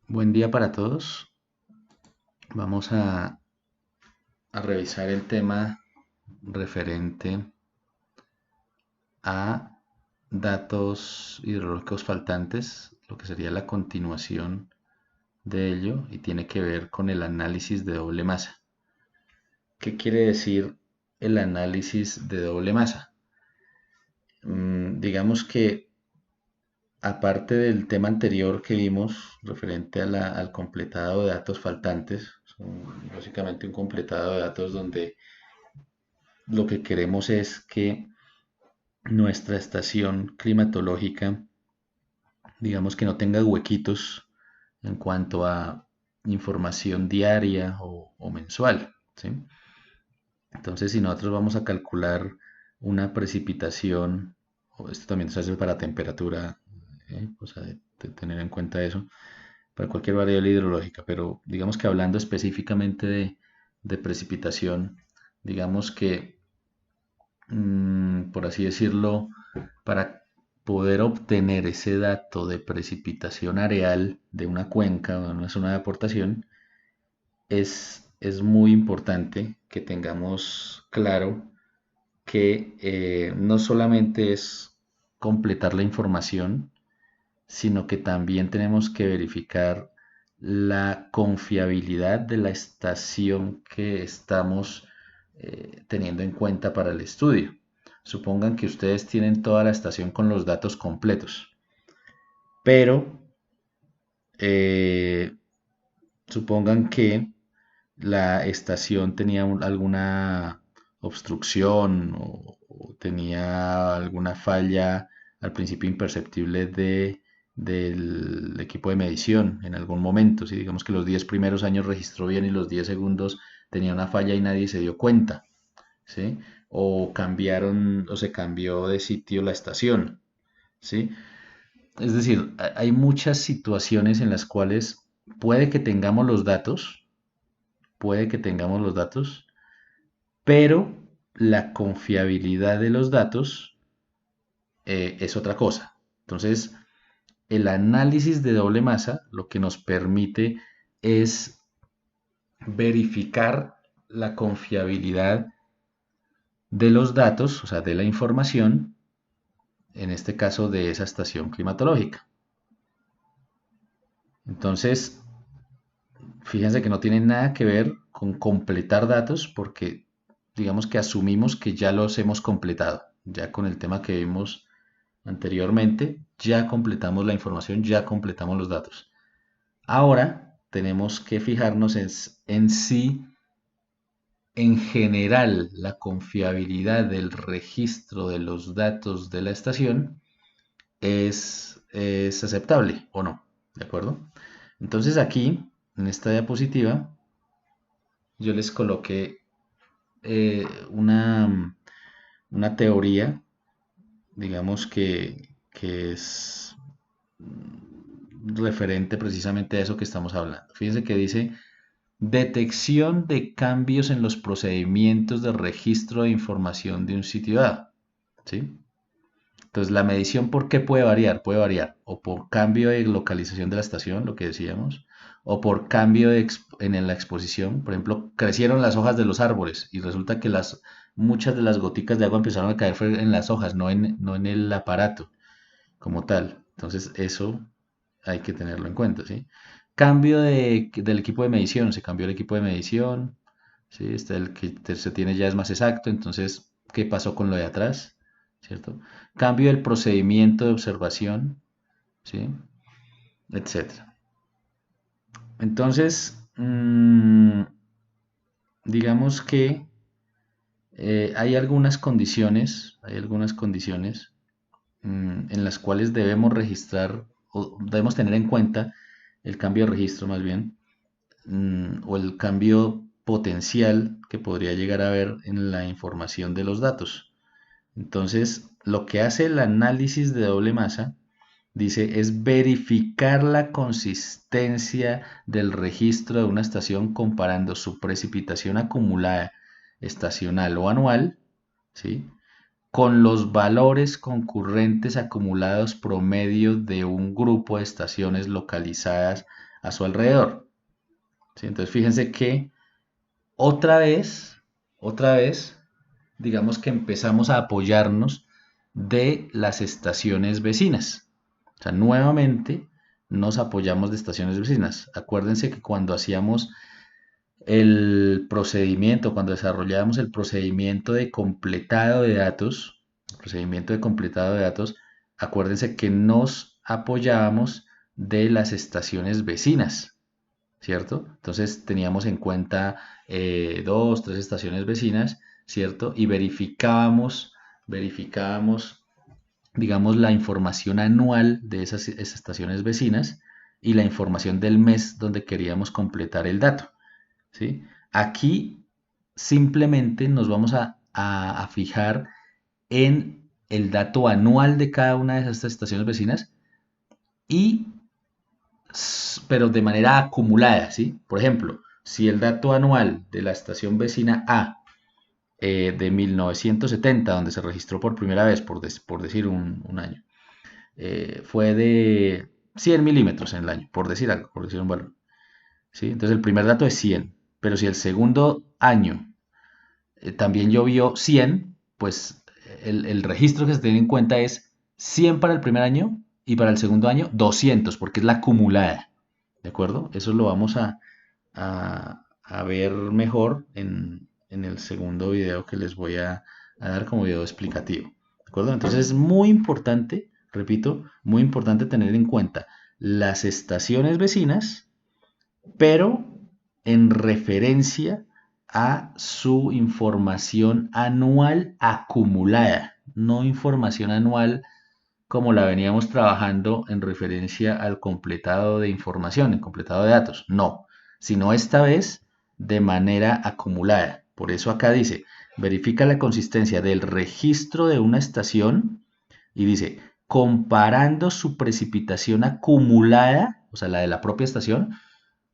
Buen día para todos. Vamos a revisar el tema referente a datos hidrológicos faltantes, lo que sería la continuación de ello y tiene que ver con el análisis de doble masa. ¿Qué quiere decir el análisis de doble masa? Digamos que aparte del tema anterior que vimos referente al completado de datos faltantes, básicamente un completado de datos donde lo que queremos es que nuestra estación climatológica, digamos que no tenga huequitos en cuanto a información diaria o mensual, ¿sí? Entonces, si nosotros vamos a calcular una precipitación, o esto también se hace para temperatura, o sea, de tener en cuenta eso, para cualquier variable hidrológica, pero digamos que hablando específicamente de precipitación, digamos que por así decirlo, para poder obtener ese dato de precipitación areal de una cuenca o de una zona de aportación, es muy importante que tengamos claro que no solamente es completar la información, sino que también tenemos que verificar la confiabilidad de la estación que estamos teniendo en cuenta para el estudio. Supongan que ustedes tienen toda la estación con los datos completos, pero eh, supongan que la estación tenía alguna obstrucción o tenía alguna falla al principio imperceptible del equipo de medición en algún momento. Si digamos que los 10 primeros años registró bien y los 10 segundos tenía una falla y nadie se dio cuenta, ¿sí? O cambiaron o se cambió de sitio la estación, ¿sí? Es decir, hay muchas situaciones en las cuales puede que tengamos los datos, puede que tengamos los datos, pero la confiabilidad de los datos es otra cosa. Entonces, el análisis de doble masa lo que nos permite es verificar la confiabilidad de los datos, o sea, de la información, en este caso de esa estación climatológica. Entonces, fíjense que no tiene nada que ver con completar datos porque digamos que asumimos que ya los hemos completado. Ya con el tema que vimos anteriormente, ya completamos la información, ya completamos los datos. Ahora tenemos que fijarnos en si en general la confiabilidad del registro de los datos de la estación es aceptable o no. ¿De acuerdo? Entonces aquí, en esta diapositiva, yo les coloqué eh, una, una teoría, digamos que es referente precisamente a eso que estamos hablando. Fíjense que dice detección de cambios en los procedimientos de registro de información de un sitio dado. ¿Sí? Entonces, la medición, ¿por qué puede variar? Puede variar o por cambio de localización de la estación, lo que decíamos, o por cambio en la exposición. Por ejemplo, crecieron las hojas de los árboles y resulta que muchas de las goticas de agua empezaron a caer en las hojas, no en el aparato como tal. Entonces, eso hay que tenerlo en cuenta, ¿sí? Cambio del equipo de medición, se cambió el equipo de medición, ¿sí? El que se tiene ya es más exacto, entonces, ¿qué pasó con lo de atrás? ¿Cierto? Cambio del procedimiento de observación, ¿sí? Etcétera. Entonces, digamos que hay algunas condiciones en las cuales debemos registrar o debemos tener en cuenta el cambio de registro más bien, o el cambio potencial que podría llegar a haber en la información de los datos. Entonces, lo que hace el análisis de doble masa, dice, es verificar la consistencia del registro de una estación comparando su precipitación acumulada estacional o anual, ¿sí? Con los valores concurrentes acumulados promedio de un grupo de estaciones localizadas a su alrededor. ¿Sí? Entonces fíjense que otra vez, otra vez, digamos que empezamos a apoyarnos de las estaciones vecinas. O sea, nuevamente nos apoyamos de estaciones vecinas. Acuérdense que cuando hacíamos el procedimiento, cuando desarrollábamos el procedimiento de completado de datos, acuérdense que nos apoyábamos de las estaciones vecinas, ¿cierto? Entonces teníamos en cuenta dos, tres estaciones vecinas, ¿cierto? Y verificábamos, digamos, la información anual de esas estaciones vecinas y la información del mes donde queríamos completar el dato, ¿sí? Aquí simplemente nos vamos a fijar en el dato anual de cada una de esas estaciones vecinas y pero de manera acumulada, ¿sí? Por ejemplo, si el dato anual de la estación vecina A de 1970, donde se registró por primera vez, por decir un año, fue de 100 milímetros en el año, por decir algo, por decir un valor, ¿sí? Entonces el primer dato es 100, pero si el segundo año también llovió 100, pues el registro que se tiene en cuenta es 100 para el primer año y para el segundo año 200, porque es la acumulada. ¿De acuerdo? Eso lo vamos a ver mejor en el segundo video que les voy a dar como video explicativo. ¿De acuerdo? Entonces es muy importante, repito, muy importante tener en cuenta las estaciones vecinas, pero en referencia a su información anual acumulada, no información anual como la veníamos trabajando en referencia al completado de información, el completado de datos. No, sino esta vez de manera acumulada. Por eso acá dice, verifica la consistencia del registro de una estación y dice, comparando su precipitación acumulada, o sea, la de la propia estación,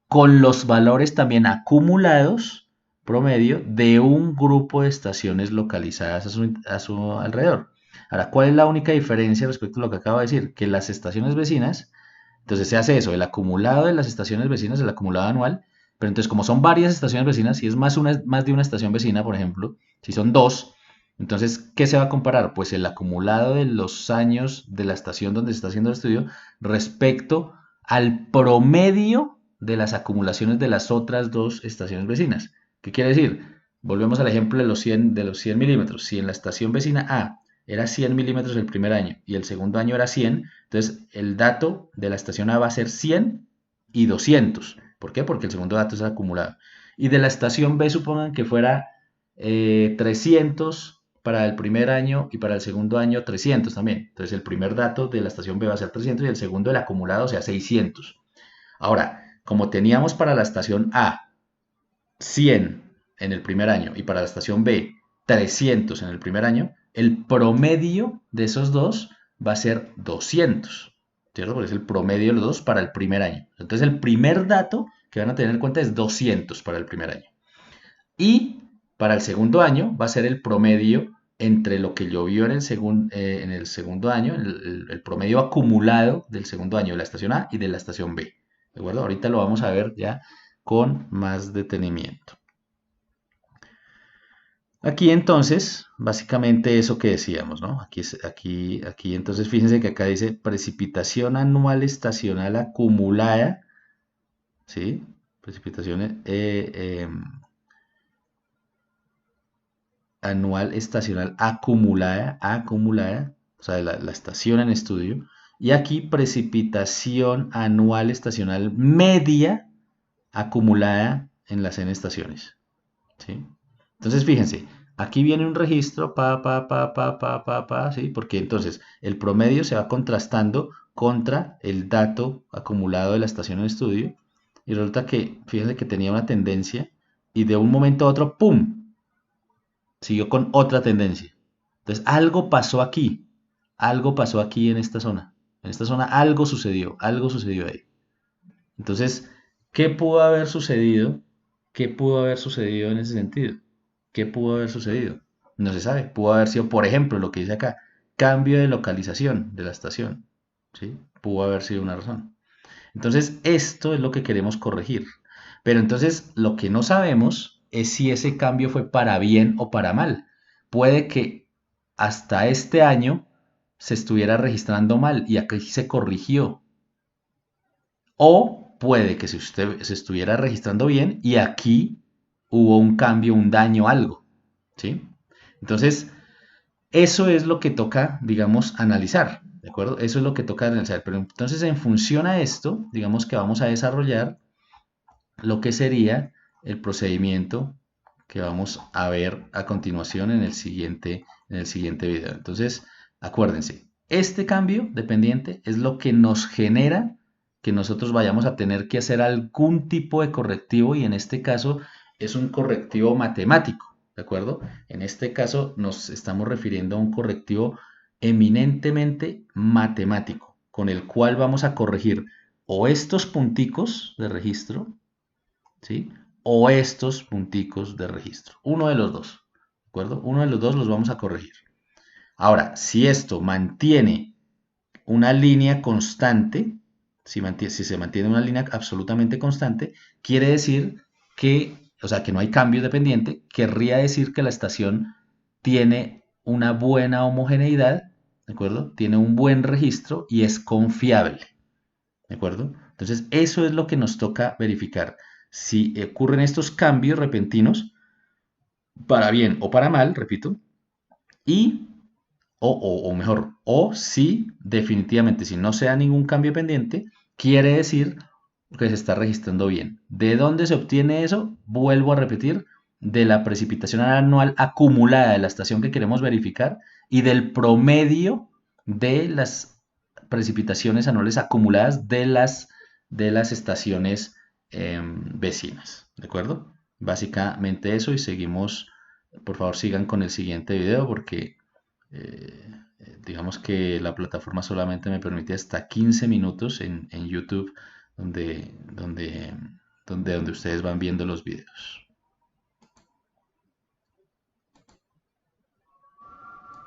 con los valores también acumulados promedio de un grupo de estaciones localizadas a su alrededor. Ahora, ¿cuál es la única diferencia respecto a lo que acabo de decir? Que las estaciones vecinas, entonces se hace eso, el acumulado de las estaciones vecinas, el acumulado anual, pero entonces como son varias estaciones vecinas, si es más de una estación vecina, por ejemplo, si son dos, entonces, ¿qué se va a comparar? Pues el acumulado de los años de la estación donde se está haciendo el estudio respecto al promedio de las acumulaciones de las otras dos estaciones vecinas. ¿Qué quiere decir? Volvemos al ejemplo de los 100 milímetros. Si en la estación vecina A era 100 milímetros el primer año y el segundo año era 100, entonces el dato de la estación A va a ser 100 y 200. ¿Por qué? Porque el segundo dato es acumulado. Y de la estación B supongan que fuera 300 para el primer año y para el segundo año 300 también. Entonces el primer dato de la estación B va a ser 300 y el segundo el acumulado, o sea, 600. Ahora, como teníamos para la estación A 100 en el primer año y para la estación B 300 en el primer año, el promedio de esos dos va a ser 200, ¿cierto? Porque es el promedio de los dos para el primer año. Entonces el primer dato que van a tener en cuenta es 200 para el primer año. Y para el segundo año va a ser el promedio entre lo que llovió en el segundo año, el promedio acumulado del segundo año de la estación A y de la estación B. ¿De acuerdo? Ahorita lo vamos a ver ya con más detenimiento. Aquí entonces, básicamente eso que decíamos, ¿no? Aquí entonces fíjense que acá dice precipitación anual estacional acumulada, ¿sí? Precipitación anual estacional acumulada, o sea, la estación en estudio. Y aquí precipitación anual estacional media acumulada en las N estaciones. ¿Sí? Entonces, fíjense, aquí viene un registro, ¿sí? Porque entonces el promedio se va contrastando contra el dato acumulado de la estación en estudio. Y resulta que, fíjense que tenía una tendencia y de un momento a otro, ¡pum! Siguió con otra tendencia. Entonces, algo pasó aquí en esta zona. En esta zona algo sucedió ahí. Entonces, ¿qué pudo haber sucedido? ¿Qué pudo haber sucedido en ese sentido? ¿Qué pudo haber sucedido? No se sabe. Pudo haber sido, por ejemplo, lo que dice acá, cambio de localización de la estación. ¿Sí? Pudo haber sido una razón. Entonces, esto es lo que queremos corregir. Pero entonces, lo que no sabemos es si ese cambio fue para bien o para mal. Puede que hasta este año se estuviera registrando mal y aquí se corrigió. O puede que se estuviera registrando bien y aquí hubo un cambio, un daño, algo. ¿Sí? Entonces, eso es lo que toca, digamos, analizar. ¿De acuerdo? Eso es lo que toca analizar. Pero entonces, en función a esto, digamos que vamos a desarrollar lo que sería el procedimiento que vamos a ver a continuación en el siguiente video. Entonces, acuérdense, este cambio dependiente es lo que nos genera que nosotros vayamos a tener que hacer algún tipo de correctivo y en este caso es un correctivo matemático, ¿de acuerdo? En este caso nos estamos refiriendo a un correctivo eminentemente matemático, con el cual vamos a corregir o estos punticos de registro, ¿sí? O estos punticos de registro. Uno de los dos, ¿de acuerdo? Uno de los dos los vamos a corregir. Ahora, si esto mantiene una línea constante, si se mantiene una línea absolutamente constante, quiere decir que, o sea, que no hay cambio dependiente, querría decir que la estación tiene una buena homogeneidad, ¿de acuerdo? Tiene un buen registro y es confiable. ¿De acuerdo? Entonces, eso es lo que nos toca verificar. Si ocurren estos cambios repentinos, para bien o para mal, repito, y, o mejor, o si definitivamente, si no se da ningún cambio pendiente, quiere decir que se está registrando bien. ¿De dónde se obtiene eso? Vuelvo a repetir, de la precipitación anual acumulada de la estación que queremos verificar y del promedio de las precipitaciones anuales acumuladas de las estaciones vecinas. ¿De acuerdo? Básicamente eso y seguimos, por favor sigan con el siguiente video porque digamos que la plataforma solamente me permite hasta 15 minutos en YouTube donde ustedes van viendo los videos.